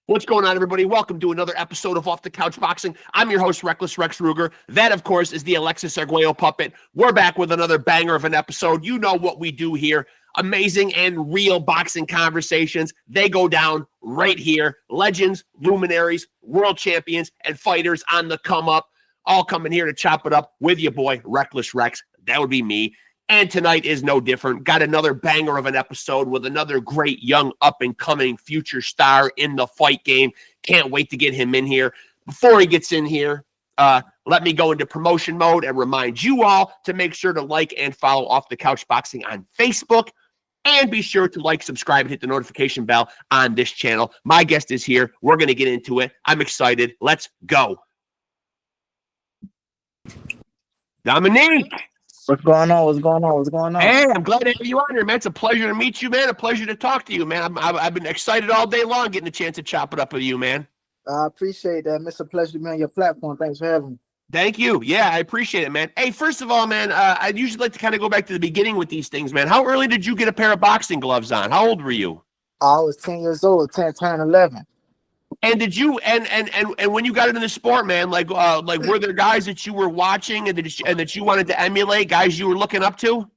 What's going on, everybody? Welcome to another episode of Off the Couch Boxing. I'm your host, Rexx Ruger. That, of course, is the Alexis Arguello puppet. We're back with another banger of an episode. You know what we do here. Amazing and real boxing conversations. They go down right here. Legends, luminaries, world champions, and fighters on the come up. All coming here to chop it up with your boy, Reckless Rexx. That would be me. And tonight is no different. Got another banger of an episode with another great young up-and-coming future star in the fight game. Can't wait to get him in here. Before he gets in here, let me go into promotion mode and remind you all to make sure to like and follow Off the Couch Boxing on Facebook. And be sure to like, subscribe, and hit the notification bell on this channel. My guest is here. We're going to get into it. I'm excited. Let's go. Dominique. What's going on? What's going on? What's going on? Hey, I'm glad to have you on here, man. It's a pleasure to meet you, man. A pleasure to talk to you, man. I've been excited all day long getting a chance to chop it up with you, man. I appreciate that. It's a pleasure to be on your platform. Thanks for having me. Thank you. Yeah, I appreciate it, man. Hey, first of all, man, I'd usually like to kind of go back to the beginning with these things, man. How early did you get a pair of boxing gloves on? How old were you? I was 10 years old, 10, turning 11. And did you and when you got into the sport, man, like were there guys that you were watching and that you wanted to emulate, guys you were looking up to?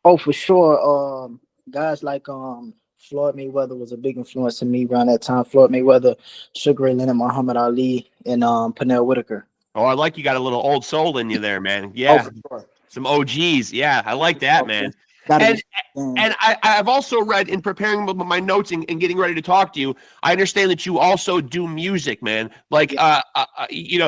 Oh, for sure. Guys like Floyd Mayweather was a big influence to me around that time. Floyd Mayweather, Sugar Ray Leonard, Muhammad Ali, and Pernell Whitaker. Oh, I like you got a little old soul in you there, man. Yeah. Oh, for sure. Some OGs. Yeah, I like that, man. And I've also read in preparing my notes and getting ready to talk to you, I understand that you also do music, man. Like,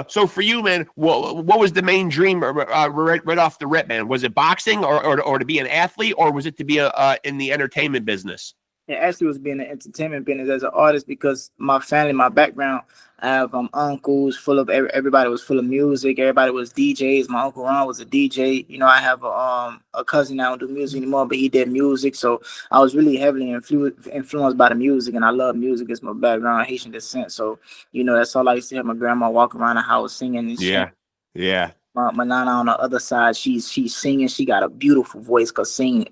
so for you, man, what was the main dream right off the rip, man? Was it boxing or to be an athlete, or was it to be in the entertainment business? It actually was being an entertainment business as an artist because my family, my background, I have uncles full of everybody was full of music. Everybody was DJs. My uncle Ron was a DJ. You know, I have a cousin that don't do music anymore, but he did music. So I was really heavily influenced by the music, and I love music. It's my background, Haitian descent. So, you know, that's all I used to have my grandma walk around the house singing and shit. Yeah. My nana on the other side, she's singing. She got a beautiful voice, cause singing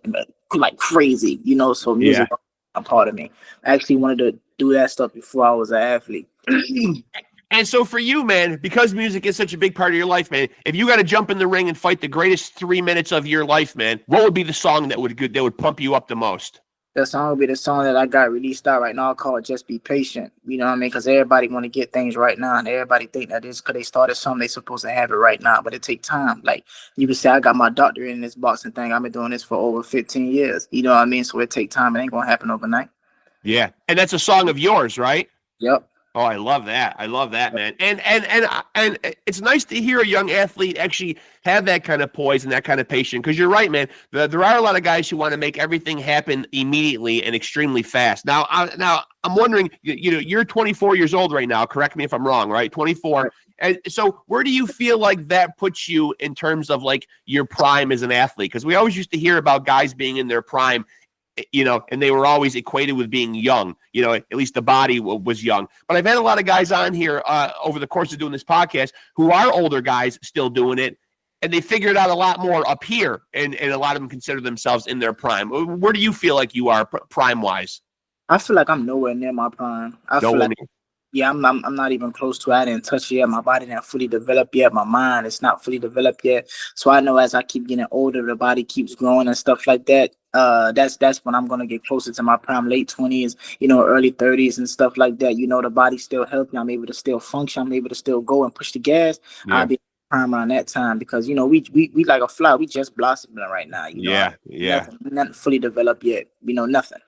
like crazy, you know. So music. Yeah. A part of me. I actually wanted to do that stuff before I was an athlete. And so for you, man, because music is such a big part of your life, man, if you got to jump in the ring and fight the greatest 3 minutes of your life, man, what would be the song that would pump you up the most? That song would be the song that I got released out right now called Just Be Patient. You know what I mean? Because everybody want to get things right now, and everybody think that it's because they started something, they supposed to have it right now, but it take time. Like you can say, I got my doctorate in this boxing thing. I've been doing this for over 15 years. You know what I mean? So it take time. It ain't going to happen overnight. Yeah. And that's a song of yours, right? Yep. Oh, I love that. I love that, man. And it's nice to hear a young athlete actually have that kind of poise and that kind of patience. Because you're right, man. There are a lot of guys who want to make everything happen immediately and extremely fast. Now I'm wondering, you're 24 years old right now. Correct me if I'm wrong, right? 24. And so where do you feel like that puts you in terms of like your prime as an athlete? Because we always used to hear about guys being in their prime, and they were always equated with being young, at least the body was young. But I've had a lot of guys on here over the course of doing this podcast who are older guys still doing it, and they figured out a lot more up here, and a lot of them consider themselves in their prime. Where do you feel like you are prime-wise? I feel like I'm nowhere near my prime. Yeah, I'm not even close to it. I didn't touch it yet. My body didn't fully develop yet. My mind is not fully developed yet. So I know as I keep getting older, the body keeps growing and stuff like that. That's when I'm gonna get closer to my prime, late 20s, early 30s and stuff like that. The body's still healthy. I'm able to still function. I'm able to still go and push the gas. Yeah. I'll be prime around that time because we like a flower. We just blossoming right now. Nothing fully developed yet. Nothing.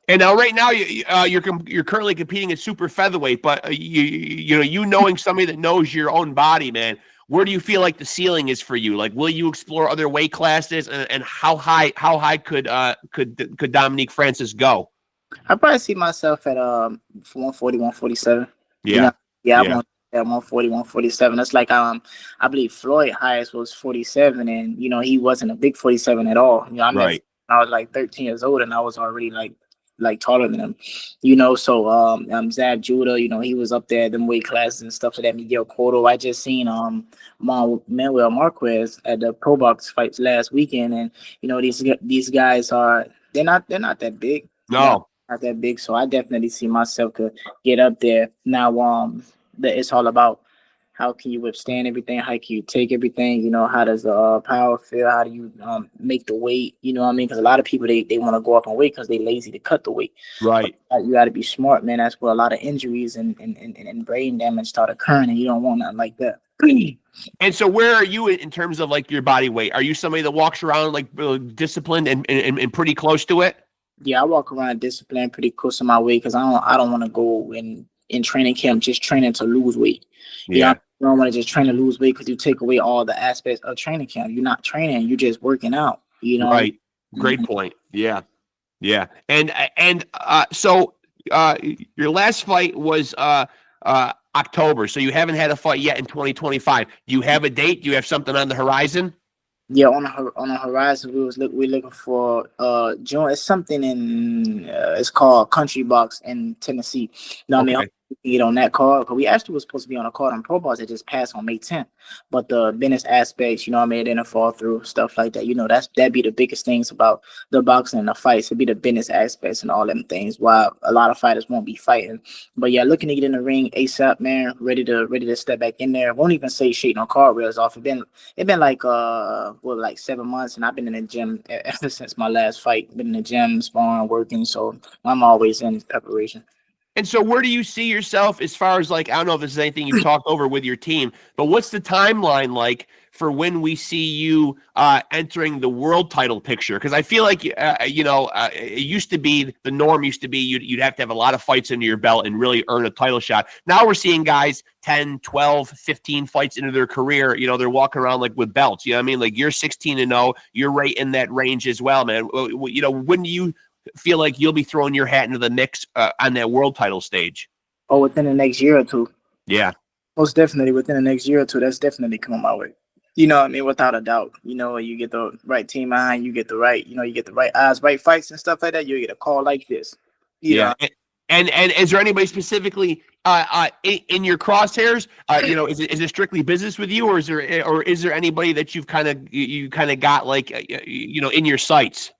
And now, right now, you're currently competing at super featherweight, but you knowing somebody that knows your own body, man, where do you feel like the ceiling is for you? Like, will you explore other weight classes, and how high could Dominique Francis go? I probably see myself at 140, 147. Yeah, I'm on at 140, 147. That's like I believe Floyd highest was 47, and he wasn't a big 47 at all. I was like 13 years old, and I was already like taller than him, so Zab Judah, he was up there, them weight classes and stuff like that. Miguel Cotto. I just seen Manuel Marquez at the Pro Box fights last weekend, and these guys they're not that big. No. not that big, so I definitely see myself could get up there. Now, it's all about how can you withstand everything, how can you take everything, how does the power feel, how do you make the weight, you know what I mean? Because a lot of people they want to go up in weight because they lazy to cut the weight. But Right. you got to be smart, man. That's where a lot of injuries and brain damage start occurring, and you don't want nothing like that. And so where are you in terms of like your body weight? Are you somebody that walks around like disciplined and pretty close to it? Yeah, I walk around disciplined, pretty close to my weight because I don't want to go in training camp just training to lose weight. Yeah. You don't want to just train to lose weight because you take away all the aspects of training camp. You're not training, you're just working out. You know what I mean? Right. Great point. Yeah. Yeah. So your last fight was October. So you haven't had a fight yet in 2025. Do you have a date? Do you have something on the horizon? Yeah, on the horizon, we're looking for June. It's something in it's called Country Box in Tennessee. No, I mean, Okay. we can get on that card because we actually was supposed to be on a card on Pro Box that just passed on May 10th. But the business aspects, what I mean, it didn't fall through, stuff like that. That'd be the biggest things about the boxing and the fights. It'd be the business aspects and all them things. Why a lot of fighters won't be fighting. But yeah, looking to get in the ring ASAP, man. Ready to step back in there. Won't even say shake no car rails off. It been like like 7 months, and I've been in the gym ever since my last fight. Been in the gym, sparring, working, so I'm always in preparation. And so where do you see yourself as far as like, I don't know if this is anything you've talked over with your team, but what's the timeline like for when we see you entering the world title picture? Because I feel like, it used to be, the norm used to be you'd have to have a lot of fights under your belt and really earn a title shot. Now we're seeing guys 10, 12, 15 fights into their career, they're walking around like with belts. You know what I mean? Like you're 16-0, you're right in that range as well, man. When do you feel like you'll be throwing your hat into the mix on that world title stage? Oh, within the next year or two. Yeah. Most definitely within the next year or two, that's definitely coming my way. You know what I mean? Without a doubt. You get the right team behind, you get the right, you get the right odds, right fights and stuff like that, you get a call like this. Yeah. And is there anybody specifically in your crosshairs? Is it strictly business with you, or is there anybody that you kind of got like in your sights?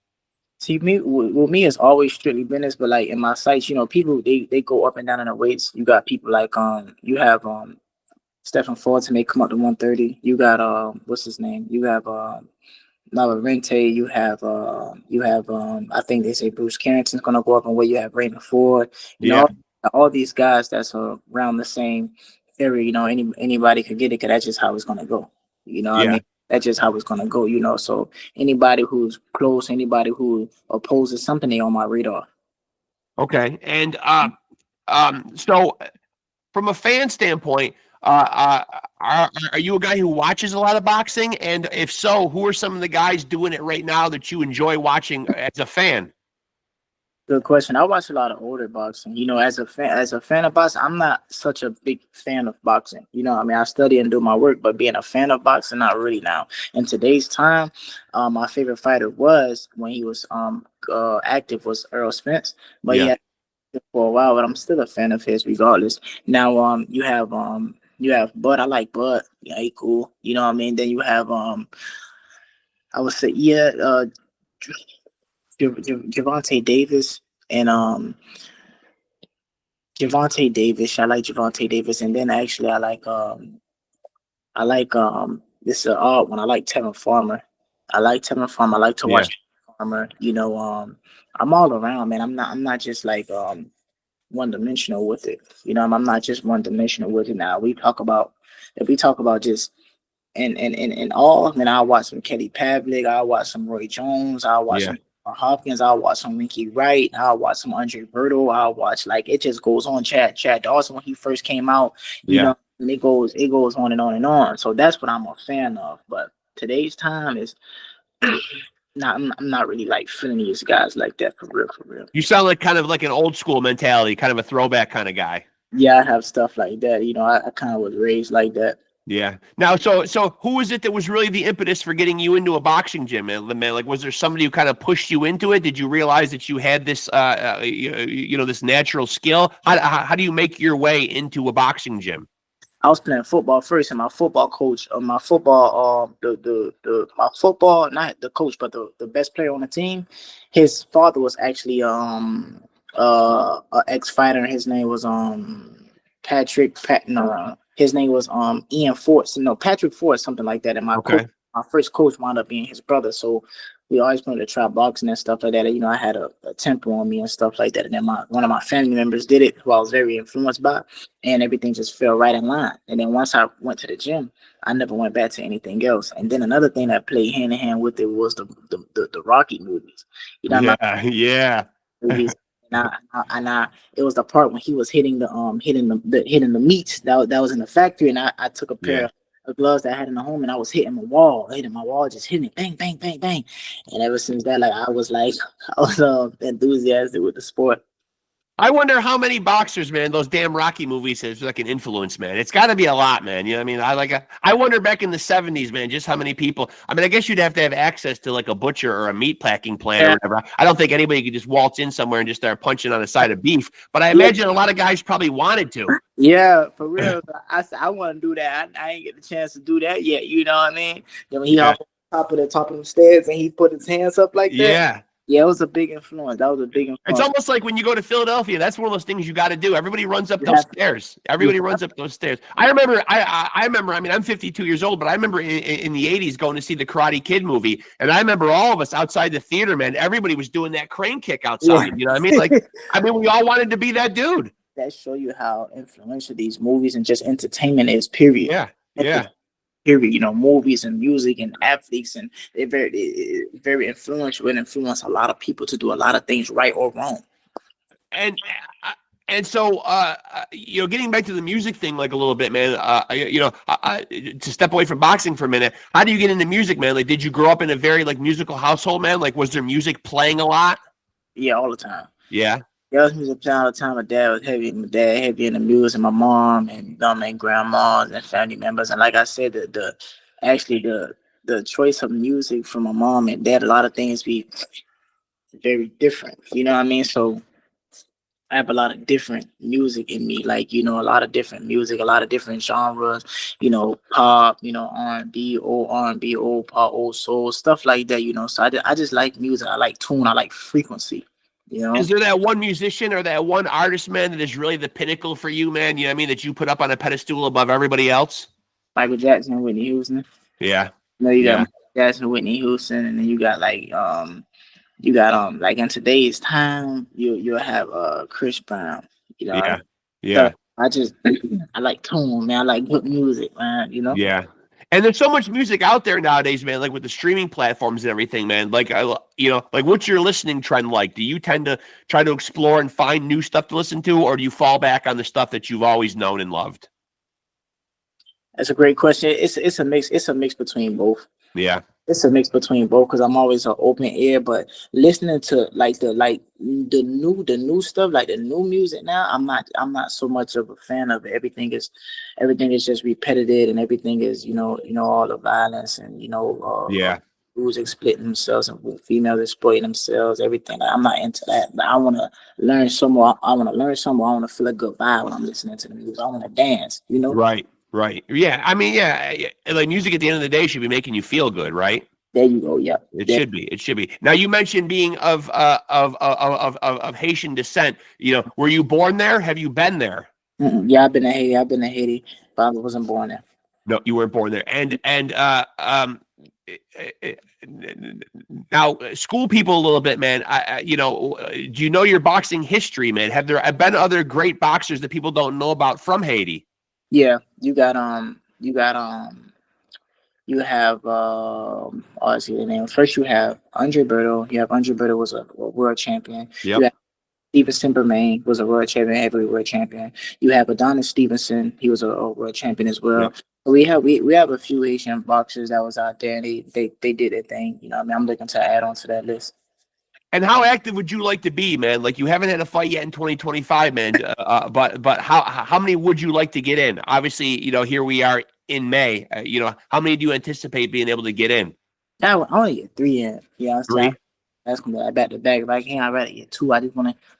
See, with me, it's always strictly business, but like in my sites, people they go up and down in the weights. You got people like you have Stephen Ford may come up to 130. You got what's his name? You have Navarrete. You have I think they say Bruce Carrington's gonna go up and weight. You have Raymond Ford. All these guys that's around the same area. Anybody could get it, because that's just how it's gonna go. What I mean? That's just how it's gonna go, So anybody who's close, anybody who opposes something, they on my radar. Okay. And so from a fan standpoint, are you a guy who watches a lot of boxing? And if so, who are some of the guys doing it right now that you enjoy watching as a fan? Good question. I watch a lot of older boxing. As a fan of boxing, I'm not such a big fan of boxing. I mean, I study and do my work, but being a fan of boxing, not really now. In today's time, my favorite fighter was, when he was active, was Earl Spence. But yeah, for a while, but I'm still a fan of his regardless. Now, you have Bud. I like Bud. Yeah, he cool. You know what I mean? Then you have I would say Javante Davis and Javante Davis. I like Javante Davis, and then actually I like this is an odd one. I like Tevin Farmer. I like Tevin Farmer. I like to watch Farmer. I'm all around, man. I'm not just like one dimensional with it. I'm not just one dimensional with it. Now if we talk about just and all, then I'll watch some Kelly Pavlik, I'll watch some Roy Jones, I'll watch some Hopkins, I'll watch some Winky Wright, I'll watch some Andre Berto, I'll watch, like, it just goes on. Chad Dawson, when he first came out, and it goes on and on and on. So that's what I'm a fan of. But today's time is I'm not really like feeling these guys like that, for real. You sound like kind of like an old school mentality, kind of a throwback kind of guy. Yeah, I have stuff like that. I kind of was raised like that. Yeah. Now, so who was it that was really the impetus for getting you into a boxing gym, man? Like, was there somebody who kind of pushed you into it? Did you realize that you had this, this natural skill? How do you make your way into a boxing gym? I was playing football first, and my football coach, not the coach, but the best player on the team, his father was actually a ex-fighter. His name was his name was Ian Force. No, Patrick Force, something like that. And my first coach wound up being his brother. So we always went to Trapp boxing and stuff like that. And, I had a temper on me and stuff like that. And then one of my family members did it, who I was very influenced by, and everything just fell right in line. And then once I went to the gym, I never went back to anything else. And then another thing that played hand in hand with it was the Rocky movies. Yeah. Movies. It was the part when he was hitting the meat that was in the factory, and I took a pair of gloves that I had in the home, and I was hitting my wall, just hitting it, bang, bang, bang, bang. And ever since that, I was enthusiastic with the sport. I wonder how many boxers, man, those damn Rocky movies has like an influence, man. It's got to be a lot, man. You know what I mean? I wonder back in the 70s, man, just how many people. I mean, I guess you'd have to have access to like a butcher or a meat packing plant or whatever. I don't think anybody could just waltz in somewhere and just start punching on a side of beef. But I imagine a lot of guys probably wanted to. Yeah, for real. I want to do that. I ain't get the chance to do that yet. You know what I mean? When he hopped on top of the stairs and he put his hands up like that. Yeah. Yeah, it was a big influence. That was a big influence. It's almost like when you go to Philadelphia, that's one of those things you got to do. Everybody runs up those stairs. Everybody runs up those stairs. I remember, I mean, I'm 52 years old, but I remember in the 80s going to see the Karate Kid movie. And I remember all of us outside the theater, man, everybody was doing that crane kick outside. Yeah. You know what I mean? We all wanted to be that dude. That show you how influential these movies and just entertainment is, period. Yeah, yeah. Period. Movies and music and athletes, and they're very influential and influence a lot of people to do a lot of things, right or wrong. And so, getting back to the music thing, like a little bit, man. To step away from boxing for a minute, how do you get into music, man? Like, did you grow up in a very musical household, man? Like, was there music playing a lot? Yeah, all the time. Yeah. There was music playing all the time. My dad was heavy. My dad heavy in the music. My mom and grandmas and family members. And like I said, the choice of music from my mom and dad, a lot of things be very different. You know what I mean? So I have a lot of different music in me, a lot of different music, a lot of different genres, pop, R&B, old R&B, old pop, old soul, stuff like that, So I just like music. I like tune. I like frequency. Is there that one musician or that one artist, man, that is really the pinnacle for you, man? You know what I mean? That you put up on a pedestal above everybody else? Michael Jackson, Whitney Houston. Yeah. You got Michael Jackson, Whitney Houston, and then you got in today's time, you'll have Chris Brown. Yeah. So I like tone, man. I like good music, man. Yeah. And there's so much music out there nowadays, man, like with the streaming platforms and everything, man. What's your listening trend like? Do you tend to try to explore and find new stuff to listen to, or do you fall back on the stuff that you've always known and loved? That's a great question. It's a mix. It's a mix between both. Yeah. It's a mix between both because I'm always an open ear, but listening to the new stuff, like the new music now, I'm not so much of a fan of it. Everything is just repetitive, and everything is all the violence and music splitting themselves and females exploiting themselves, everything. I'm not into that. But I want to learn some more. I want to feel a good vibe when I'm listening to the music. I want to dance. Right. Yeah. I mean, like music at the end of the day should be making you feel good, right? There you go. Yeah. It should be. It should be. Now, you mentioned being of Haitian descent. Were you born there? Have you been there? Yeah, I've been to Haiti, but I wasn't born there. No, you weren't born there. And now school people a little bit, man. Do you know your boxing history, man? Have there been other great boxers that people don't know about from Haiti? Yeah, you have I see the name. First you have Andre Berto. Andre Berto was a world champion. Yep. You have Stevenson Bermain was a world champion, heavyweight world champion. You have Adonis Stevenson, he was a world champion as well. Yep. So we have a few Asian boxers that was out there, and they did their thing. I'm looking to add on to that list. And how active would you like to be, man? Like, you haven't had a fight yet in 2025, man. But how many would you like to get in? Obviously, here we are in May. How many do you anticipate being able to get in? I only get 3 in. Three? That's gonna be like back to back. If I can't, I'd rather get two. I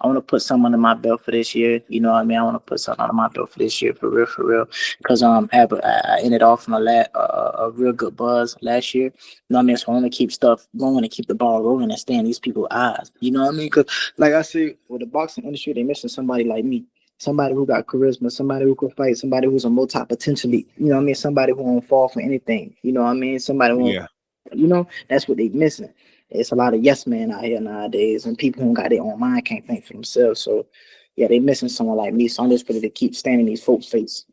wanna put something under my belt for this year. You know what I mean? I wanna put something under my belt for this year, for real. Because I ended off on a real good buzz last year. You know what I mean? So I wanna keep stuff going and keep the ball rolling and stay in these people's eyes. You know what I mean? Because like I said, with the boxing industry, they missing somebody like me. Somebody who got charisma, somebody who can fight, somebody who's a multi potentially, you know what I mean? Somebody who won't fall for anything. You know what I mean? Somebody who won't, that's what they missing. It's a lot of yes men out here nowadays, and people who got their own mind can't think for themselves. So, yeah, they missing someone like me. So I'm just ready to keep standing these folks' face.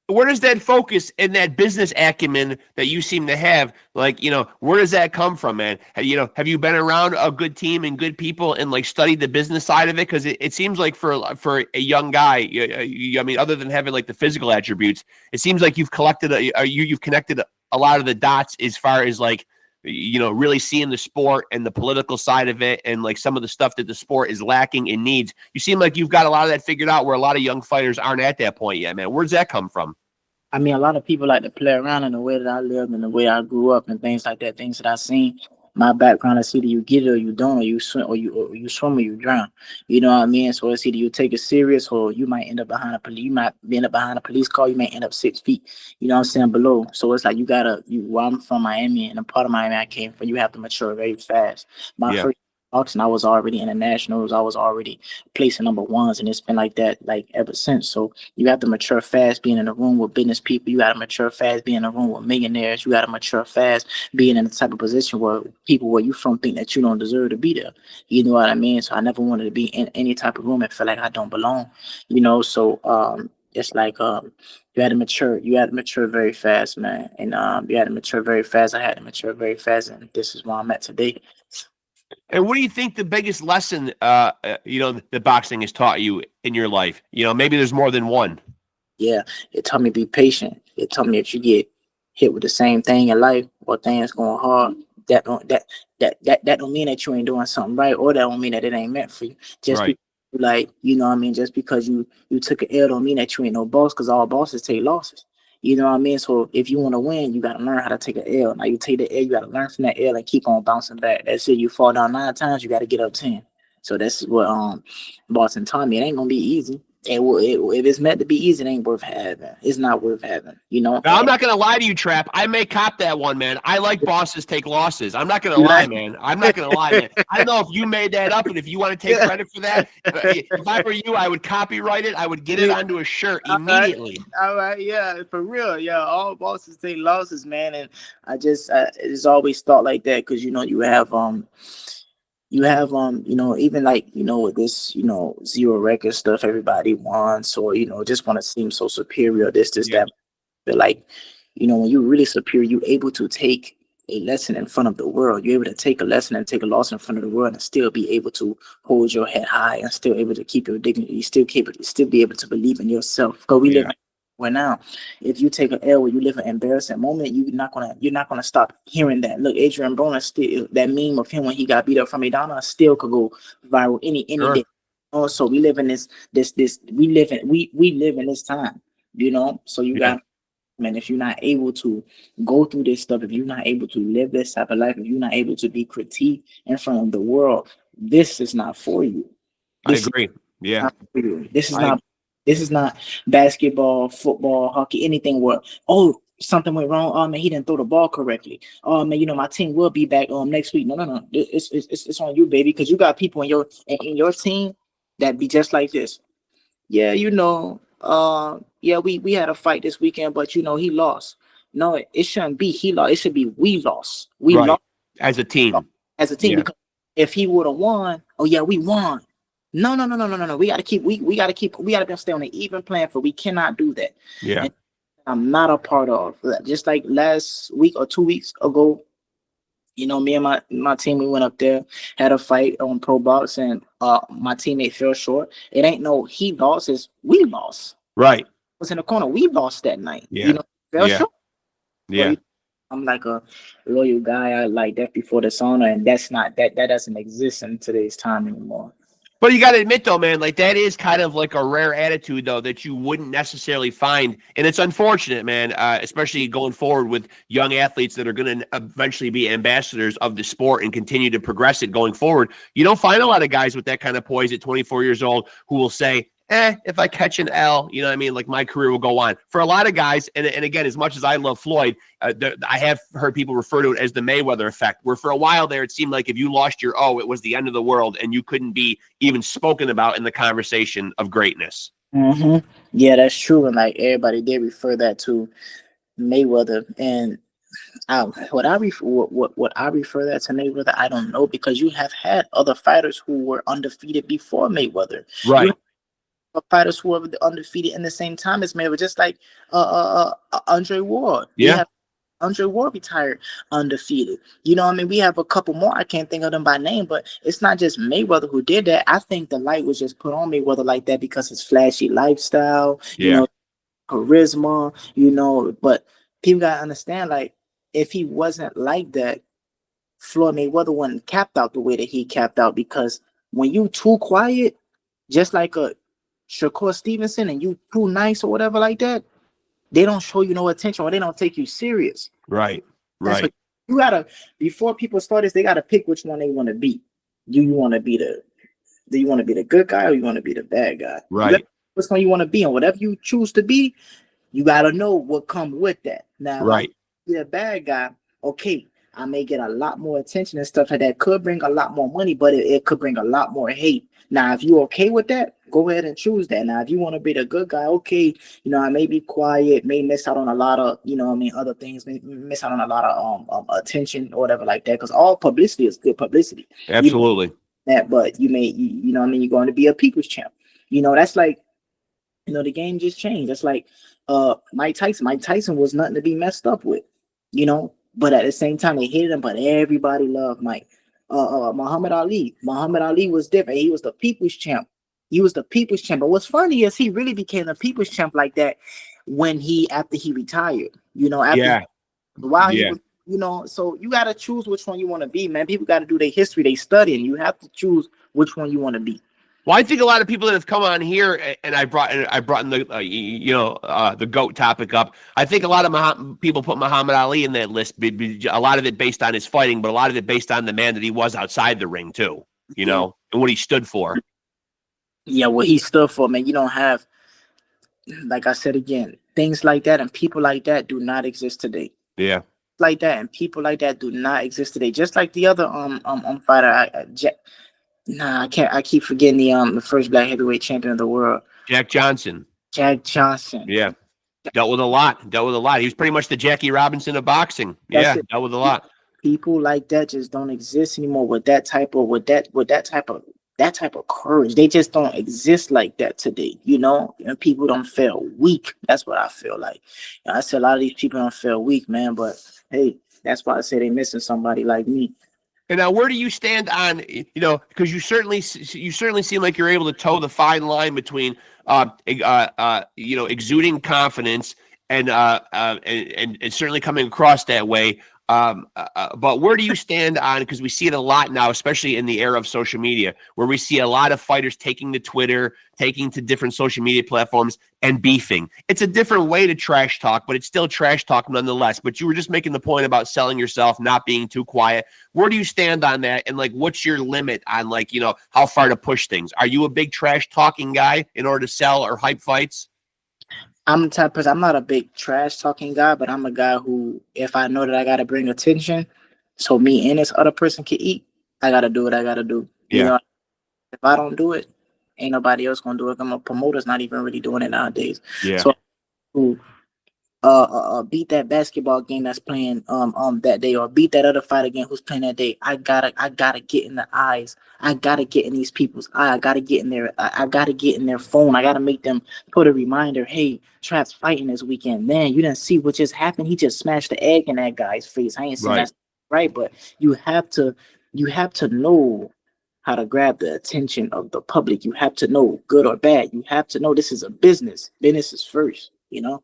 Where does that focus and that business acumen that you seem to have, like, where does that come from, man? Have you been around a good team and good people and like studied the business side of it? Because it seems like for a young guy, I mean, other than having like the physical attributes, it seems like you've you've connected a lot of the dots as far as like, really seeing the sport and the political side of it and like some of the stuff that the sport is lacking and needs. You seem like you've got a lot of that figured out where a lot of young fighters aren't at that point yet, man. Where's that come from? I mean, a lot of people like to play around in the way that I live and the way I grew up and things like that, things that I've seen. My background is either you get it or you don't, or you swim or you drown. You know what I mean? So it's either you take it serious or you might end up behind a police. You might end up behind a police car. You may end up 6 feet. You know what I'm saying? Below. So it's like where I'm from Miami, and a part of Miami I came from, you have to mature very fast. My first boxing, I was already internationals. I was already placing number ones, and it's been like that like ever since. So you have to mature fast being in a room with business people. You got to mature fast being in a room with millionaires. You got to mature fast being in the type of position where people where you from think that you don't deserve to be there. You know what I mean? So I never wanted to be in any type of room and feel like I don't belong. So it's like you had to mature very fast, man. And you had to mature very fast. I had to mature very fast, and this is where I'm at today. And what do you think the biggest lesson, that boxing has taught you in your life? Maybe there's more than one. Yeah, it taught me to be patient. It taught me if you get hit with the same thing in life or things going hard, that don't mean that you ain't doing something right, or that don't mean that it ain't meant for you. Just right. Like, you know what I mean? Just because you took an L don't mean that you ain't no boss, because all bosses take losses. You know what I mean? So if you want to win, you got to learn how to take an L. Now you take the L, you got to learn from that L and keep on bouncing back. That's it. You fall down 9 times, you got to get up 10. So that's what Boston taught me. It ain't gonna be easy. If it's meant to be easy, it ain't worth having. It's not worth having, Now, I'm not going to lie to you, Trapp. I may cop that one, man. I like bosses take losses. I'm not going to lie, man. I'm not going to lie, man. I don't know if you made that up, and if you want to take credit for that, if I were you, I would copyright it. I would get it onto a shirt immediately. All right, yeah, for real. Yeah, all bosses take losses, man. And it's always thought like that because, even like, with this, zero record stuff, everybody wants, or, just want to seem so superior, that. But like, when you're really superior, you're able to take a lesson in front of the world. You're able to take a lesson and take a loss in front of the world and still be able to hold your head high and still able to keep your dignity. You still be able to believe in yourself. Because we live where now, if you take an L where you live an embarrassing moment, you're not gonna stop hearing that. Look, Adrian Broner, still that meme of him when he got beat up from Madonna still could go viral any day. Also, we live in we live in this time, so you got. And if you're not able to go through this stuff, if you're not able to live this type of life, if you're not able to be critiqued in front of the world, this is not for you. I agree. Yeah. This is not basketball, football, hockey, anything where, something went wrong. Oh man, he didn't throw the ball correctly. Oh man, my team will be back next week. No. It's on you, baby, because you got people in your team that be just like this. Yeah, we had a fight this weekend, but he lost. No, it shouldn't be he lost. It should be we lost. We lost as a team. Because if he would have won, we won. No. We gotta stay on an even playing field. We cannot do that. Yeah. And I'm not a part of that. Just like last week or 2 weeks ago, me and my team, we went up there, had a fight on Pro Box, and my teammate fell short. It ain't no he lost, it's we lost. Right. I was in the corner. We lost that night. Yeah. Fell short. Yeah. I'm like a loyal guy. I like that before dishonor, and that doesn't exist in today's time anymore. But you got to admit, though, man, like that is kind of like a rare attitude, though, that you wouldn't necessarily find. And it's unfortunate, man, especially going forward with young athletes that are going to eventually be ambassadors of the sport and continue to progress it going forward. You don't find a lot of guys with that kind of poise at 24 years old who will say, if I catch an L, you know what I mean? Like my career will go on. For a lot of guys, and again, as much as I love Floyd, I have heard people refer to it as the Mayweather effect, where for a while there, it seemed like if you lost your O, it was the end of the world and you couldn't be even spoken about in the conversation of greatness. Mm-hmm. Yeah, that's true. And like everybody did refer that to Mayweather. And what I refer that to Mayweather, I don't know, because you have had other fighters who were undefeated before Mayweather. Right. Fighters who were undefeated in the same time as Mayweather, just like Andre Ward. Yeah. We have Andre Ward retired undefeated. You know, I mean, we have a couple more. I can't think of them by name, but it's not just Mayweather who did that. I think the light was just put on Mayweather like that because his flashy lifestyle, you know, charisma, you know. But people gotta understand, like, if he wasn't like that, Floyd Mayweather wouldn't capped out the way that he capped out, because when you too quiet, just like a Shakur Stevenson, and you too nice or whatever like that, they don't show you no attention or they don't take you serious. Right. Right. You gotta, before people start this, they gotta pick which one they want to be. Do you want to be the good guy, or you want to be the bad guy? Right. Which one you want to be, and whatever you choose to be, you gotta know what comes with that. Now, right. You're a bad guy. Okay, I may get a lot more attention and stuff like that. Could bring a lot more money, but it could bring a lot more hate. Now, if you're okay with that, go ahead and choose that. Now, if you want to be the good guy, okay, you know, I may be quiet, may miss out on a lot of, you know, I mean, other things, may miss out on a lot of attention or whatever like that, because all publicity is good publicity. Absolutely. But you may, you know, I mean, you're going to be a people's champ. You know, that's like, you know, the game just changed. That's like Mike Tyson. Mike Tyson was nothing to be messed up with, you know. But at the same time, they hated him. But everybody loved Mike. Muhammad Ali. Muhammad Ali was different. He was the people's champ. He was the people's champ. But what's funny is he really became the people's champ like that after he retired. You know, while he was, you know. So you gotta choose which one you want to be, man. People got to do their history, they study, and you have to choose which one you want to be. Well, I think a lot of people that have come on here, and I brought in the the GOAT topic up. I think a lot of people put Muhammad Ali in that list. A lot of it based on his fighting, but a lot of it based on the man that he was outside the ring too. You know, and what he stood for. Yeah, what he stood for, man. You don't have, like I said again, things like that and people like that do not exist today. Yeah, like that and people like that do not exist today. Just like the other fighter, I can't. I keep forgetting the first black heavyweight champion of the world, Jack Johnson. Yeah, dealt with a lot. He was pretty much the Jackie Robinson of boxing. Dealt with a lot. People like that just don't exist anymore with that type of courage. They just don't exist like that today, you know. And people don't feel weak. That's what I feel like. I say a lot of these people don't feel weak, man. But hey, that's why I say they're missing somebody like me. And now, where do you stand on, you know, because you certainly seem like you're able to toe the fine line between, exuding confidence and certainly coming across that way. But where do you stand on, because we see it a lot now, especially in the era of social media, where we see a lot of fighters taking to Twitter, taking to different social media platforms and beefing. It's a different way to trash talk, but it's still trash talk nonetheless. But you were just making the point about selling yourself, not being too quiet. Where do you stand on that? And like, what's your limit on, like, you know, how far to push things? Are you a big trash talking guy in order to sell or hype fights? I'm the type of person, I'm not a big trash talking guy, but I'm a guy who, if I know that I got to bring attention so me and this other person can eat, I got to do what I got to do. Yeah. You know, if I don't do it, ain't nobody else going to do it. I'm a promoter's not even really doing it nowadays. Yeah. So beat that basketball game that's playing that day, or beat that other fighter game who's playing that day. I gotta get in the eyes. I gotta get in these people's eye. I gotta get in their phone. I gotta make them put a reminder, hey, Trapp's fighting this weekend. Man, you didn't see what just happened. He just smashed the egg in that guy's face. I ain't saying that's right, but you have to know how to grab the attention of the public. You have to know, good or bad. You have to know this is a business. Business is first, you know.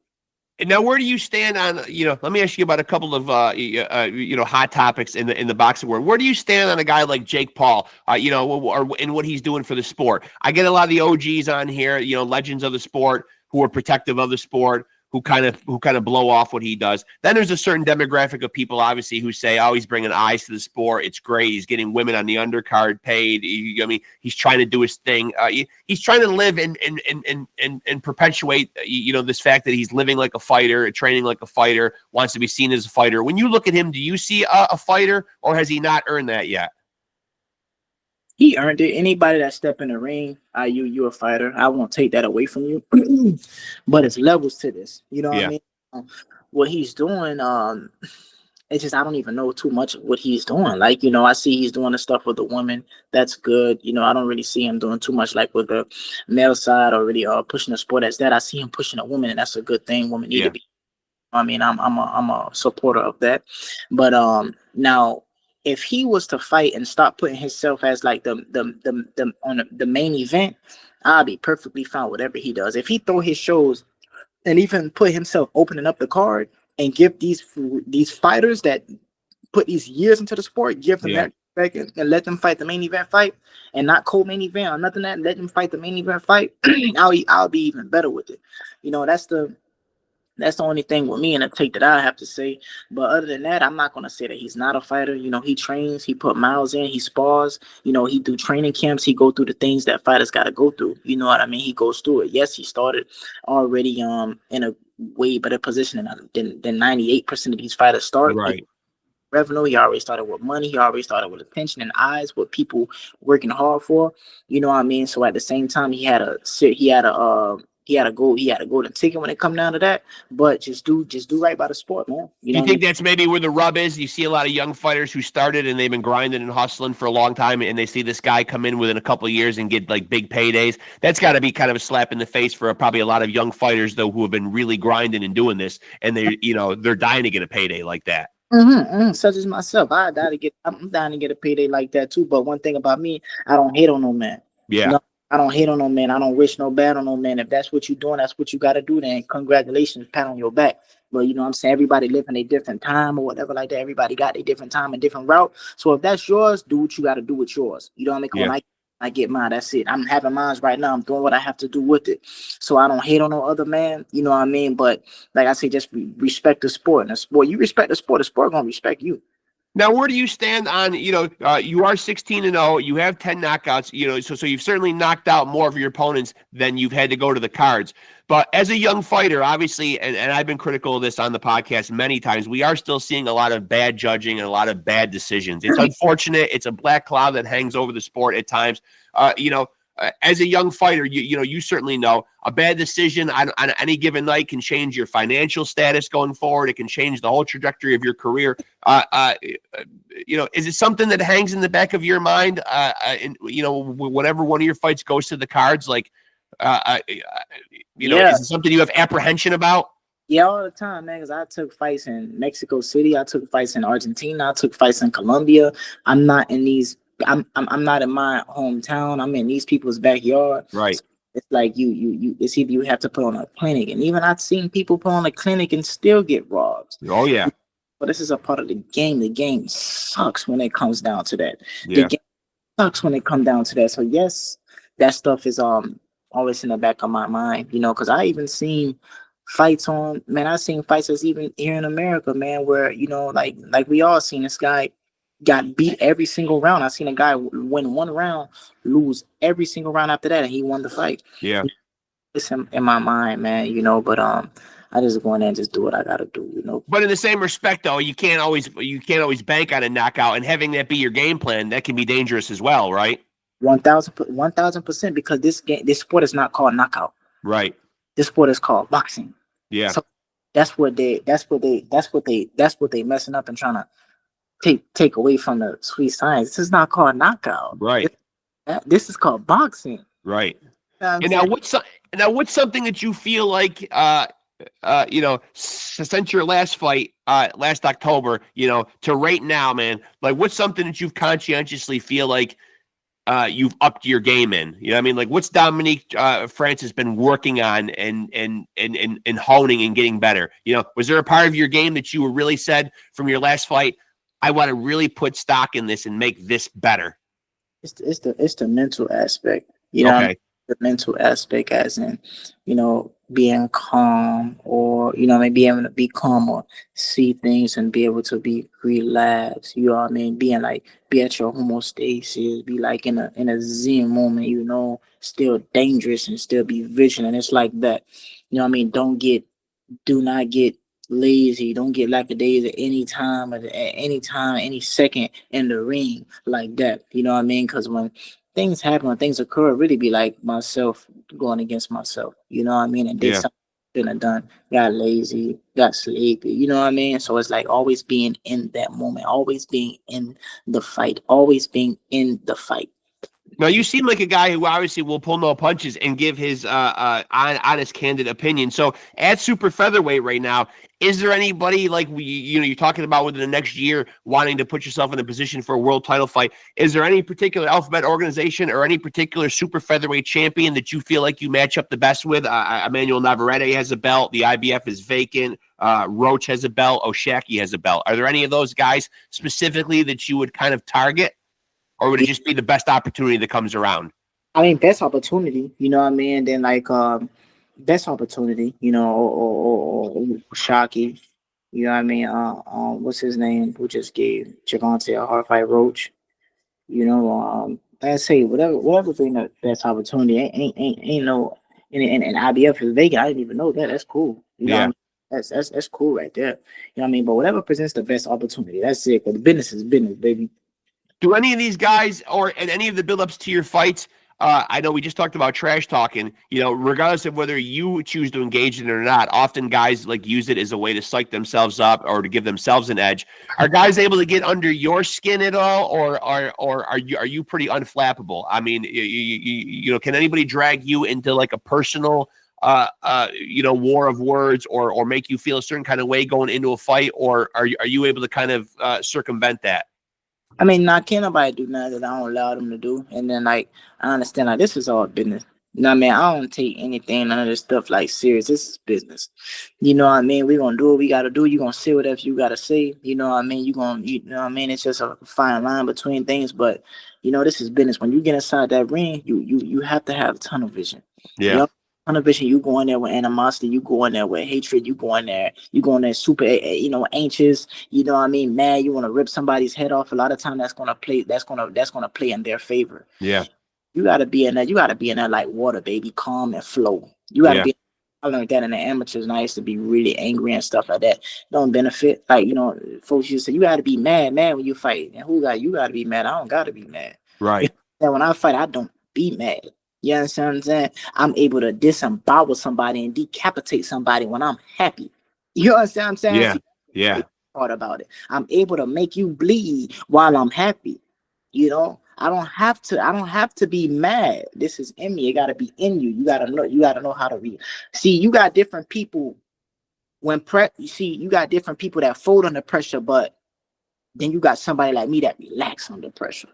Now, where do you stand on, let me ask you about a couple of, hot topics in the boxing world. Where do you stand on a guy like Jake Paul, or in what he's doing for the sport? I get a lot of the OGs on here, legends of the sport who are protective of the sport, who kind of blow off what he does. Then there's a certain demographic of people, obviously, who say, "Oh, he's bringing eyes to the sport. It's great. He's getting women on the undercard paid. He's trying to do his thing. He's trying to live and perpetuate, this fact that he's living like a fighter, training like a fighter, wants to be seen as a fighter." When you look at him, do you see a fighter, or has he not earned that yet? He earned it. Anybody that step in the ring, you a fighter. I won't take that away from you. But it's levels to this. You know what I mean? What he's doing, it's just I don't even know too much of what he's doing. Like, I see he's doing the stuff with the women. That's good. I don't really see him doing too much like with the male side or really pushing the sport as that. I see him pushing a woman, and that's a good thing. Women need to be. I mean, I'm a supporter of that. But now, if he was to fight and stop putting himself as like the main event, I'll be perfectly fine with whatever he does. If he throw his shows and even put himself opening up the card and give these fighters that put these years into the sport, give them that respect and let them fight the main event fight and not co-main event or nothing that, let them fight the main event fight, I'll be even better with it. That's the only thing with me and a take that I have to say. But other than that, I'm not going to say that he's not a fighter. He trains, he put miles in, he spars, he do training camps, he go through the things that fighters got to go through. You know what I mean? He goes through it. Yes, he started already in a way better position than 98% of these fighters start. Right. Revenue, he already started with money, he already started with attention and eyes, with people working hard for. You know what I mean? So at the same time, he had a golden ticket when it come down to that. But just do right by the sport, man. Do you think that's maybe where the rub is? You see a lot of young fighters who started and they've been grinding and hustling for a long time, and they see this guy come in within a couple of years and get like big paydays. That's got to be kind of a slap in the face for probably a lot of young fighters, though, who have been really grinding and doing this, and they're dying to get a payday like that. Such as myself, I'm dying to get a payday like that too. But one thing about me, I don't hate on no man. Yeah. I don't hate on no man. I don't wish no bad on no man. If that's what you're doing, that's what you got to do. Then congratulations, pat on your back. But you know what I'm saying? Everybody living a different time or whatever like that. Everybody got a different time and different route. So if that's yours, do what you got to do with yours. You know what I mean? When I get mine, that's it. I'm having mine right now. I'm doing what I have to do with it. So I don't hate on no other man. You know what I mean? But like I say, just respect the sport. And the sport, you respect the sport gonna respect you. Now, where do you stand on, you are 16-0, you have 10 knockouts, so you've certainly knocked out more of your opponents than you've had to go to the cards. But as a young fighter, obviously, and I've been critical of this on the podcast many times, we are still seeing a lot of bad judging and a lot of bad decisions. It's unfortunate. It's a black cloud that hangs over the sport at times. As a young fighter, you certainly know a bad decision on any given night can change your financial status going forward. It can change the whole trajectory of your career. Is it something that hangs in the back of your mind? Whenever one of your fights goes to the cards, is it something you have apprehension about? Yeah, all the time, man. Because I took fights in Mexico City, I took fights in Argentina, I took fights in Colombia. I'm not in not in my hometown. I'm in these people's backyard. Right. So it's like it's either you have to put on a clinic, and even I've seen people put on a clinic and still get robbed. Oh yeah. But this is a part of the game. The game sucks when it comes down to that. Yeah. The game sucks when it comes down to that. So yes, that stuff is always in the back of my mind, because I even seen fights I've seen fights that's even here in America, man, where like we all seen this guy got beat every single round. I seen a guy win one round, lose every single round after that, and he won the fight. Yeah. It's in my mind, man, but I just go in there and just do what I gotta do, But in the same respect, though, you can't always bank on a knockout, and having that be your game plan, that can be dangerous as well, right? 1,000%, because this sport is not called knockout. Right. This sport is called boxing. Yeah. So that's what they messing up and trying to take away from the sweet science. This is not called knockout. Right. This is called boxing. Right. And now what's something that you feel like since your last fight last October, to right now, man, like what's something that you've conscientiously feel like you've upped your game in? You know what I mean? Like, what's Dominique Francis been working on and honing and getting better? You know, was there a part of your game that you were really said from your last fight, I want to really put stock in this and make this better? It's the mental aspect. You know, Okay. the mental aspect, as in, you know, being calm, or you know, maybe being able to be calm or see things and be able to be relaxed. You know what I mean? Be at your homeostasis, be like in a zen moment. You know, still dangerous and still be vigilant. It's like that. You know what I mean? Do not get lazy. Don't get lackadaisical at any time, any second in the ring like that. You know what I mean? Because when things happen, when things occur, it really be like myself going against myself. You know what I mean? And did something I shouldn't have done. Got lazy, got sleepy. You know what I mean? So it's like always being in that moment, always being in the fight, always being in the fight. Now, you seem like a guy who obviously will pull no punches and give his honest, candid opinion. So, at super featherweight right now, is there anybody like you're talking about within the next year wanting to put yourself in a position for a world title fight? Is there any particular alphabet organization or any particular super featherweight champion that you feel like you match up the best with? Emmanuel Navarrete has a belt. The IBF is vacant. Roach has a belt. Oshaki has a belt. Are there any of those guys specifically that you would kind of target? Or would it just be the best opportunity that comes around? I mean, best opportunity, you know what I mean? Then like best opportunity, you know, or Shocky, you know what I mean? What's his name? Who just gave Javante a hard fight, Roach? You know, I say whatever thing the best opportunity ain't no, and IBF is vacant. I didn't even know that. That's cool. You know what I mean? That's cool right there. You know what I mean? But whatever presents the best opportunity, that's it. But the business is business, baby. Do any of these guys or in any of the build-ups to your fights, I know we just talked about trash talking, you know, regardless of whether you choose to engage in it or not, often guys like use it as a way to psych themselves up or to give themselves an edge. Are guys able to get under your skin at all, or are you pretty unflappable? I mean, you know, can anybody drag you into like a personal you know, war of words or make you feel a certain kind of way going into a fight, or are you able to kind of circumvent that? I mean, can't nobody do nothing that I don't allow them to do. And then, like, I understand, like, this is all business. You know what I mean? I don't take anything, none of this stuff, like, serious. This is business. You know what I mean? We're going to do what we got to do. You're going to say whatever you got to say. You know what I mean? You know what I mean? It's just a fine line between things. But, you know, this is business. When you get inside that ring, you have to have tunnel vision. Yeah. Yep. Tunnel vision, you go in there with animosity, you go in there with hatred, you go in there super, you know, anxious, you know what I mean, mad, you want to rip somebody's head off. A lot of time that's gonna play in their favor. Yeah. You gotta be in that like water, baby, calm and flow. You gotta be. I learned that in the amateurs, and I used to be really angry and stuff like that. Don't benefit. Like, you know, folks used to say you gotta be mad when you fight. And you gotta be mad? I don't gotta be mad. Right. And when I fight, I don't be mad. You understand what I'm saying? I'm able to disembowel somebody and decapitate somebody when I'm happy. You understand what I'm saying? Yeah. See, Yeah. part about it. I'm able to make you bleed while I'm happy. You know, I don't have to be mad. This is in me. It gotta be in you. You gotta know how to read. See, you got different people you got different people that fold under pressure, but then you got somebody like me that relax under pressure.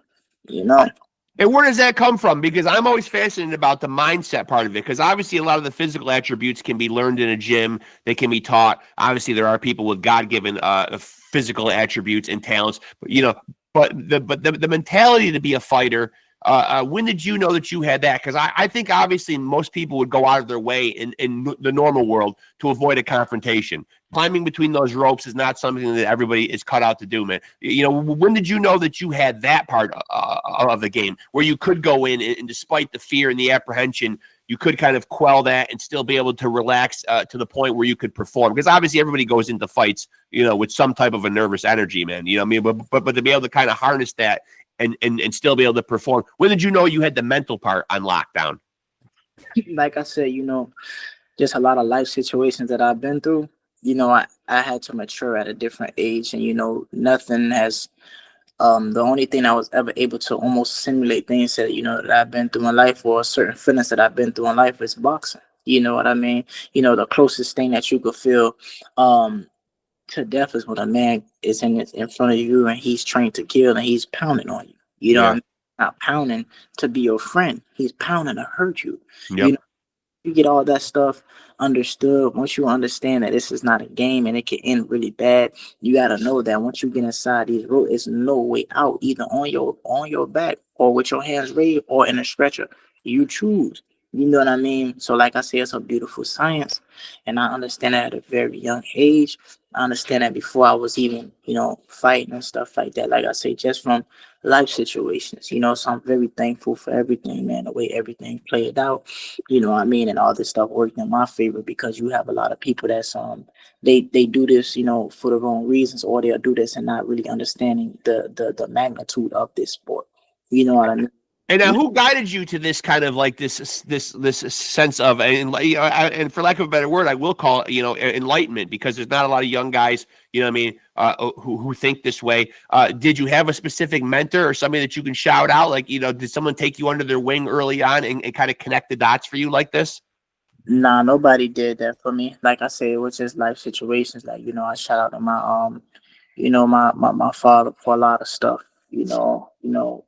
You know? And where does that come from? Because I'm always fascinated about the mindset part of it. Because obviously, a lot of the physical attributes can be learned in a gym. They can be taught. Obviously, there are people with God-given physical attributes and talents. But you know, the mentality to be a fighter. When did you know that you had that? Because I think obviously most people would go out of their way in the normal world to avoid a confrontation. Climbing between those ropes is not something that everybody is cut out to do, man. You know, when did you know that you had that part of the game where you could go in and despite the fear and the apprehension, you could kind of quell that and still be able to relax to the point where you could perform? Because obviously everybody goes into fights, you know, with some type of a nervous energy, man. You know what I mean? But to be able to kind of harness that and still be able to perform. When did you know you had the mental part on lockdown? Like I said, you know, just a lot of life situations that I've been through. You know, I had to mature at a different age, and you know, nothing has the only thing I was ever able to almost simulate things that, you know, that I've been through in life, or certain feelings that I've been through in life, is boxing. You know what I mean? You know, the closest thing that you could feel to death is when a man is in front of you and he's trained to kill and he's pounding on you. You know what I mean? not pounding to be your friend. He's pounding to hurt you. You Yep. know, you get all that stuff understood. Once you understand that this is not a game and it can end really bad, you gotta know that once you get inside these roads, it's no way out, either on your back or with your hands raised or in a stretcher. You choose. You know what I mean? So like I say, it's a beautiful science. And I understand that at a very young age. I understand that before I was even, fighting and stuff like that. Like I say, just from life situations, so I'm very thankful for everything, man, the way everything played out, what I mean, and all this stuff worked in my favor, because you have a lot of people that's they do this, for the wrong reasons, or they'll do this and not really understanding the magnitude of this sport. You know what I mean? And now, who guided you to this kind of like this sense of, and for lack of a better word, I will call it, enlightenment, because there's not a lot of young guys, you know what I mean, who think this way. Did you have a specific mentor or somebody that you can shout out? Like, did someone take you under their wing early on and kind of connect the dots for you like this? Nah, nobody did that for me. Like I said, it was just life situations. Like, I shout out to my father for a lot of stuff.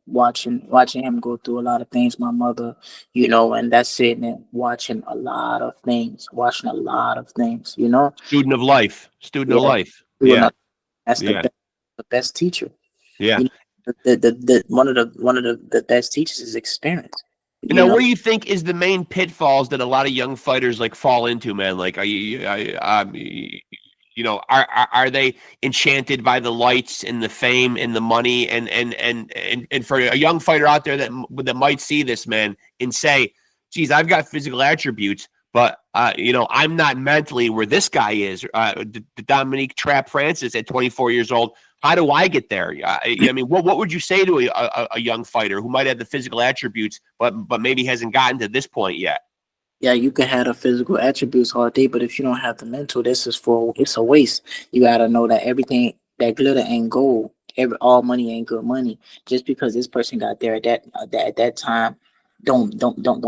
Watching him go through a lot of things. My mother, and that's it. And watching a lot of things, Student of life. Student of Yeah, life. Yeah. that's Yeah. the best teacher. Yeah. The one of the best teachers is experience. Now, what do you think is the main pitfalls that a lot of young fighters like fall into, man? Like, are they enchanted by the lights and the fame and the money, and for a young fighter out there that might see this, man, and say, geez, I've got physical attributes, but I'm not mentally where this guy is. The Dominique Trapp Francis at 24 years old. How do I get there? I mean, what would you say to a young fighter who might have the physical attributes, but maybe hasn't gotten to this point yet? Yeah, you can have the physical attributes all day, but if you don't have the mental, it's a waste. You gotta know that everything that glitter ain't gold. All money ain't good money. Just because this person got there at that time, don't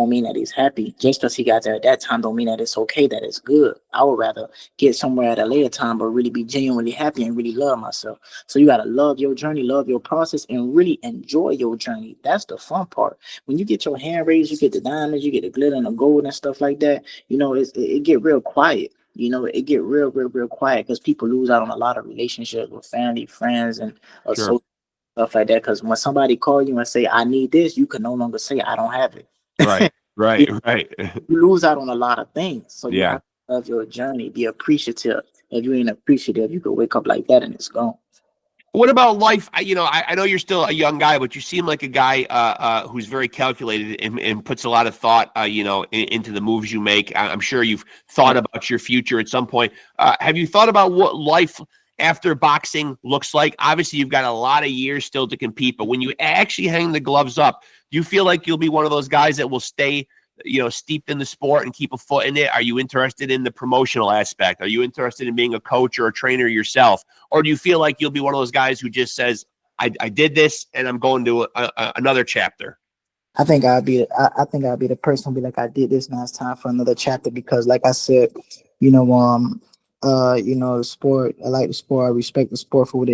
mean that he's happy. Just because he got there at that time, don't mean that it's okay, that it's good. I would rather get somewhere at a later time, but really be genuinely happy and really love myself. So you gotta love your journey, love your process, and really enjoy your journey. That's the fun part. When you get your hand raised, you get the diamonds, you get the glitter and the gold and stuff like that. It get real quiet. It get real quiet, because people lose out on a lot of relationships with family, friends, and Sure. stuff like that. Because when somebody call you and say, I need this, you can no longer say, I don't have it. Right. You Right. lose out on a lot of things. So you Yeah. have to love your journey, be appreciative. If you ain't appreciative, you could wake up like that and it's gone. What about life? I know you're still a young guy, but you seem like a guy who's very calculated and puts a lot of thought, into the moves you make. I'm sure you've thought about your future at some point. Have you thought about what life after boxing looks like? Obviously, you've got a lot of years still to compete, but when you actually hang the gloves up, do you feel like you'll be one of those guys that will stay steeped in the sport and keep a foot in it? Are you interested in the promotional aspect? Are you interested in being a coach or a trainer yourself? Or do you feel like you'll be one of those guys who just says, I did this and I'm going to another chapter? I think I'll be the person who'll be like, I did this, now it's time for another chapter. Because like I said, the sport, I like the sport, I respect the sport for what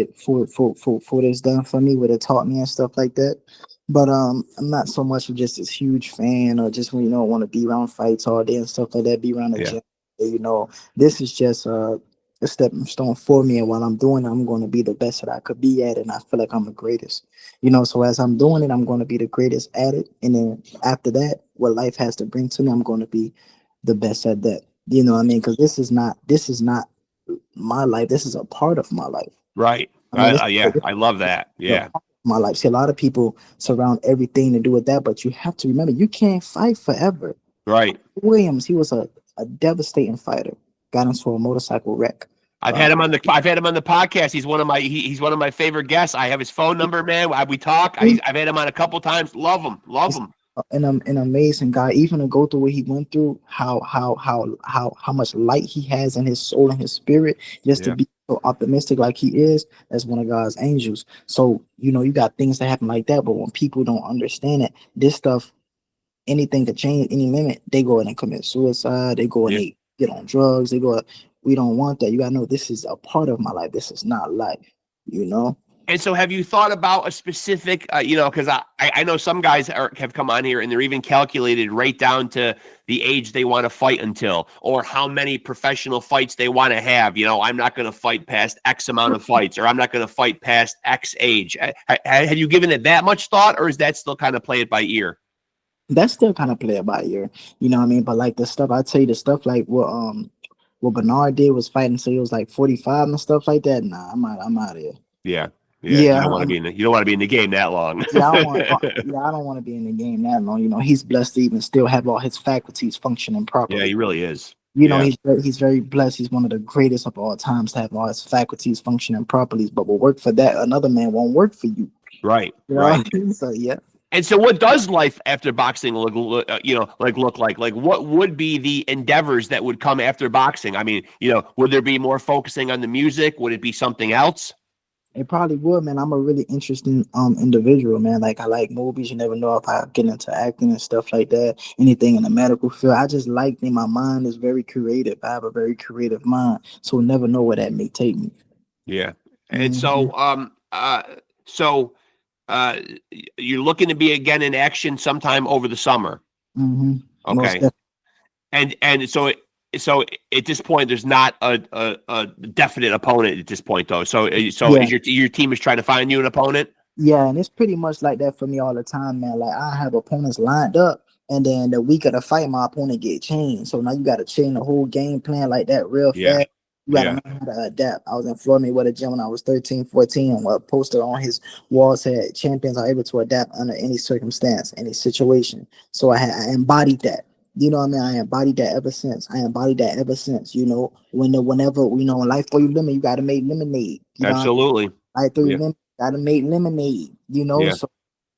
it's done for me, what it taught me and stuff like that. But I'm not so much of just this huge fan, or just want to be around fights all day and stuff like that, be around the gym. This is just a stepping stone for me, and while I'm doing it, I'm going to be the best that I could be at it, and I feel like I'm the greatest. So as I'm doing it, I'm going to be the greatest at it, and then after that, what life has to bring to me, I'm going to be the best at that. You know what I mean? Because this is not my life. This is a part of my life. Right. Yeah, I love that. Yeah. My life. See, a lot of people surround everything to do with that, but you have to remember, you can't fight forever. Right. Williams, he was a devastating fighter. Got into a motorcycle wreck. I've had him on the podcast. He's one of my favorite guests. I have his phone number, man. We talk. I've had him on a couple times. Love him. An amazing guy. Even to go through what he went through, how much light he has in his soul and his spirit, just to be so optimistic like he is. That's one of God's angels. So you got things that happen like that, but when people don't understand it, this stuff, anything could change any minute. They go in and commit suicide. They go and they get on drugs. They go. We don't want that. You gotta know, this is a part of my life. This is not life. And so have you thought about a specific, because I know some guys have come on here and they're even calculated right down to the age they want to fight until, or how many professional fights they want to have. I'm not going to fight past X amount of fights, or I'm not going to fight past X age. Have you given it that much thought, or is that still kind of play it by ear? That's still kind of play it by ear. You know what I mean? But like the stuff, I tell you, the stuff like what Bernard did was fighting, so he was like 45 and stuff like that. Nah, I'm out of here. Yeah. Yeah, You don't want to be in you don't want to be in the game that long. I don't want to be in the game that long. He's blessed to even still have all his faculties functioning properly. Yeah, he really is. He's very blessed. He's one of the greatest of all times to have all his faculties functioning properly. But will work for that, another man won't work for you. Right. Right. So yeah. And so what does life after boxing look like? Like what would be the endeavors that would come after boxing? I mean, would there be more focusing on the music? Would it be something else? It probably would, man. I'm a really interesting individual, man. Like I like movies. You never know if I get into acting and stuff like that. Anything in the medical field. I just like my mind is very creative. I have a very creative mind. So we'll never know where that may take me. Yeah. And so you're looking to be again in action sometime over the summer. Mm-hmm. Okay. And so at this point, there's not a definite opponent at this point, though. So yeah. Is your team is trying to find you an opponent? Yeah, and it's pretty much like that for me all the time, man. Like I have opponents lined up, and then the week of the fight, my opponent get changed. So now you got to change the whole game plan like that real fast. You got to know how to adapt. I was in Florida Mayweather gym when I was 13, 14, and a poster on his wall said, "Champions are able to adapt under any circumstance, any situation." So I embodied that. You know what I mean? I embodied that ever since. Whenever when life for you lemon, you got to make lemonade. Absolutely. Life for you lemon, got to make lemonade. So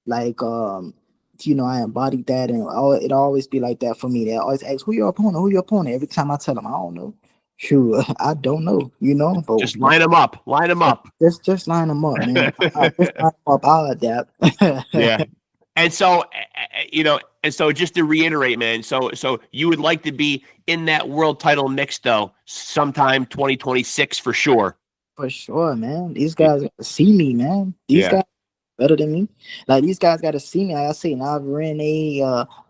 like I embodied that, and it always be like that for me. They always ask, "Who your opponent?" Every time I tell them, I don't know. Sure, I don't know. But just line them up. Just line them up, man. Just line them up. I'll adapt. Yeah. And so, just to reiterate, man, so you would like to be in that world title mix, though, sometime 2026 for sure. For sure, man. These guys got to see me, man. These guys better than me. Like these guys got to see me. Like I say, Navarrete,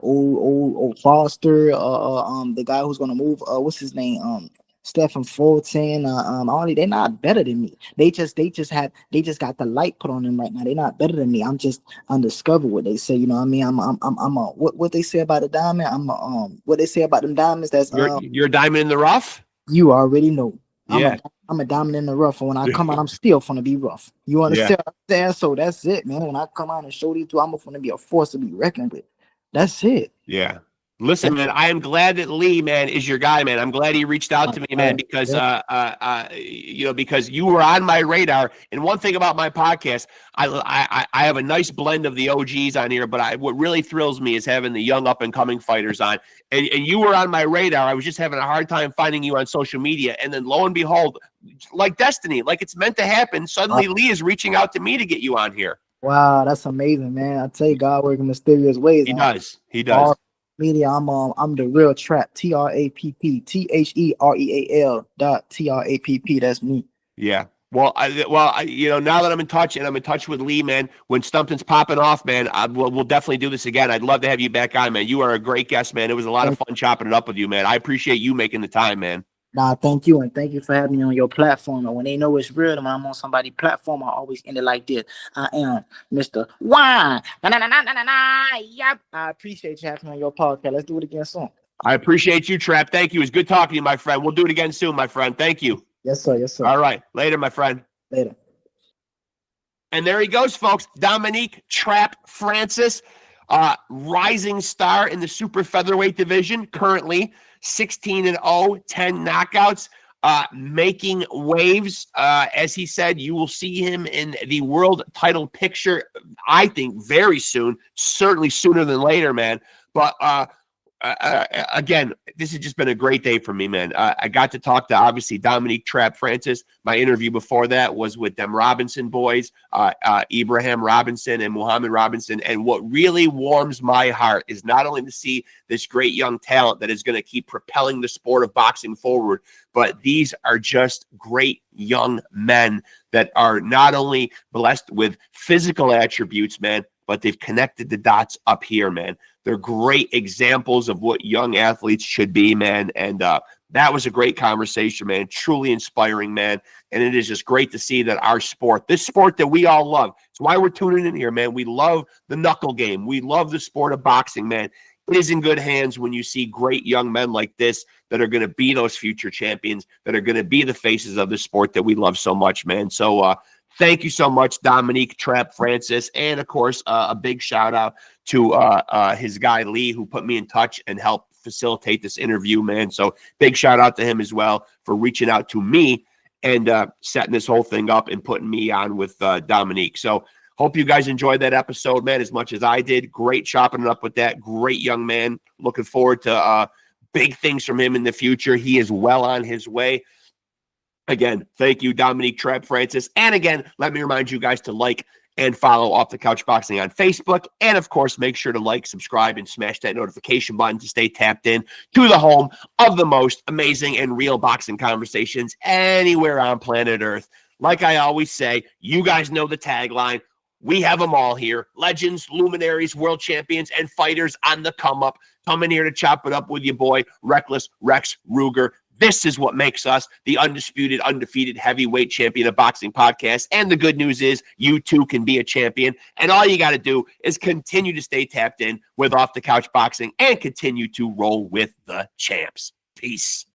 old Foster, the guy who's gonna move. What's his name? Stephen Fulton, they're not better than me. They just got the light put on them right now. They're not better than me. I'm just undiscovered. What they say, what they say about the diamond. What they say about them diamonds. That's you're a diamond in the rough. You already know. Yeah. I'm a diamond in the rough, and when I come out, I'm still gonna be rough. You understand what I'm saying? So that's it, man. When I come out and show these two, I'm gonna be a force to be reckoned with. That's it. Yeah. Listen, man, I am glad that Lee, man, is your guy, man. I'm glad he reached out to me, man, because because you were on my radar. And one thing about my podcast, I have a nice blend of the OGs on here, but what really thrills me is having the young up and coming fighters on. And you were on my radar. I was just having a hard time finding you on social media, and then lo and behold, like destiny, like it's meant to happen, suddenly Lee is reaching out to me to get you on here. Wow, that's amazing, man. I tell you, God works in mysterious ways. He does. Media, I'm the real Trapp, TRAPP, THEREAL .TRAPP. That's me. Yeah. Well, now that I'm in touch and I'm in touch with Lee, man, when something's popping off, man, we'll definitely do this again. I'd love to have you back on, man. You are a great guest, man. It was a lot of fun chopping it up with you, man. I appreciate you making the time, man. Nah, thank you, and thank you for having me on your platform. And when they know it's real, when I'm on somebody's platform, I always end it like this. I am Mr. Wine. Yep. I appreciate you having me on your podcast. Let's do it again soon. I appreciate you, Trapp. Thank you. It's good talking to you, my friend. We'll do it again soon, my friend. Thank you. Yes, sir. Yes, sir. All right. Later, my friend. Later. And there he goes, folks. Dominique Trapp Francis, rising star in the super featherweight division, currently 16-0, 10 knockouts, making waves. As he said, you will see him in the world title picture, I think, very soon, certainly sooner than later, man. But again, this has just been a great day for me, man. I got to talk to, obviously, Dominique Trapp Francis. My interview before that was with them Robinson boys, Ibrahim Robinson and Muhammad Robinson. And what really warms my heart is not only to see this great young talent that is going to keep propelling the sport of boxing forward, but these are just great young men that are not only blessed with physical attributes, man, but they've connected the dots up here, man. They're great examples of what young athletes should be, man. And that was a great conversation, man. Truly inspiring, man. And it is just great to see that our sport, this sport that we all love, it's why we're tuning in here, man. We love the knuckle game. We love the sport of boxing, man. It is in good hands when you see great young men like this that are going to be those future champions, that are going to be the faces of the sport that we love so much, man. So thank you so much, Dominique Trapp Francis. And, of course, a big shout-out to his guy, Lee, who put me in touch and helped facilitate this interview, man. So big shout-out to him as well for reaching out to me and setting this whole thing up and putting me on with Dominique. So hope you guys enjoyed that episode, man, as much as I did. Great chopping it up with that great young man. Looking forward to big things from him in the future. He is well on his way. Again, thank you, Dominique Trapp Francis. And again, let me remind you guys to like and follow Off the Couch Boxing on Facebook. And, of course, make sure to like, subscribe, and smash that notification button to stay tapped in to the home of the most amazing and real boxing conversations anywhere on planet Earth. Like I always say, you guys know the tagline. We have them all here. Legends, luminaries, world champions, and fighters on the come up. Coming here to chop it up with your boy, Reckless Rexx Ruger. This is what makes us the undisputed, undefeated heavyweight champion of boxing podcast. And the good news is you too can be a champion. And all you got to do is continue to stay tapped in with Off the Couch Boxing and continue to roll with the champs. Peace.